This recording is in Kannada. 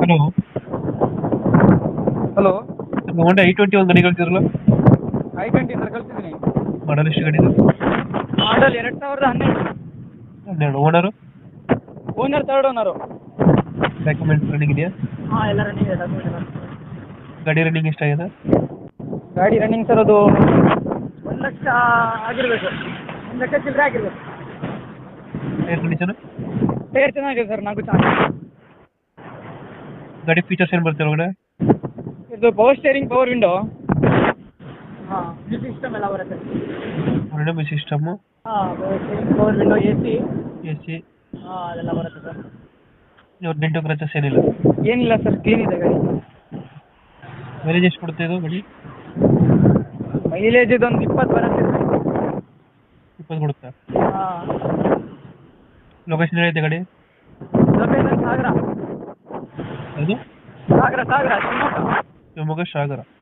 ಹಲೋ. ಹಲೋ. ಹೋಂಡಾ I20 ಒಂದು ಗಾಡಿ ಕಳ್ಸಿದ್ರಲ್ಲ, I20 ಸರ್ ಕಳಿಸಿದ್ದೀನಿ. ಮಾಡಲ್ ಎಷ್ಟು ಗಾಡಿ ಇದು? ಮಾಡಲ್ 2012. 12. Owner? Owner third owner. Documents running ಇದೆಯಾ? ಹಾಂ, ಎಲ್ಲ ರನ್ನಿಂಗ್ ಇದೆ ಡಾಕ್ಯುಮೆಂಟ್ ಎಲ್ಲ. ಗಾಡಿ ರನ್ನಿಂಗ್ ಎಷ್ಟಾಗಿದೆ? ಗಾಡಿ ರನ್ನಿಂಗ್ ಸರ್ ಅದು 1,00,000 ಆಗಿರಬೇಕು. 1,00,000 ಚಿಲ್ಲರೆ ಆಗಿರ್ಬೇಕು. Tyre condition? ಟೈರ್ ಚೆನ್ನಾಗಿದೆ ಸರ್, 4 ಚೆನ್ನಾಗಿದೆ. ಗಾಡಿ ಫೀಚರ್ಸ್ ಏನು ಬರುತ್ತೆ ಒಳಗಡೆ? ಇದು ಪವರ್ ಸ್ಟೇರಿಂಗ್, ಪವರ್ ವಿಂಡೋ. ಹಾಂ, ಮ್ಯೂಸಿಕ್ ಸಿಸ್ಟಮ್ ಎಲ್ಲ ಬರುತ್ತೆ. ಒಳ್ಳೆ ಮ್ಯೂಸಿಕ್ ಸಿಸ್ಟಮು. ಹಾಂ, power steering, power window, A C. ಹಾಂ, ಅದೆಲ್ಲ ಬರುತ್ತೆ ಸರ್. ಇವ್ರು ನೆಂಟು ಕ್ರಚಸ್ ಏನಿಲ್ಲ? ಏನಿಲ್ಲ ಸರ್, ಕ್ಲೀನ್ ಇದೆ ಗಾಡಿ. ಮೈಲೇಜ್ ಎಷ್ಟು ಕೊಡುತ್ತೆ ಇದು ಗಾಡಿ? ಮೈಲೇಜ್ ಇದೊಂದು 20 ಬರುತ್ತೆ. 20 ಕೊಡುತ್ತಾ? ಹಾಂ. ಲೊಕೇಶನ್ ಏನೈತೆ ಗಾಡಿ? ಲೊಕೇಶನ್ ಸಾಗರ. ಅದು ಸಾಗರ ಶಿವಮೊಗ್ಗ. ಶಿವಮೊಗ್ಗ ಸಾಗರ.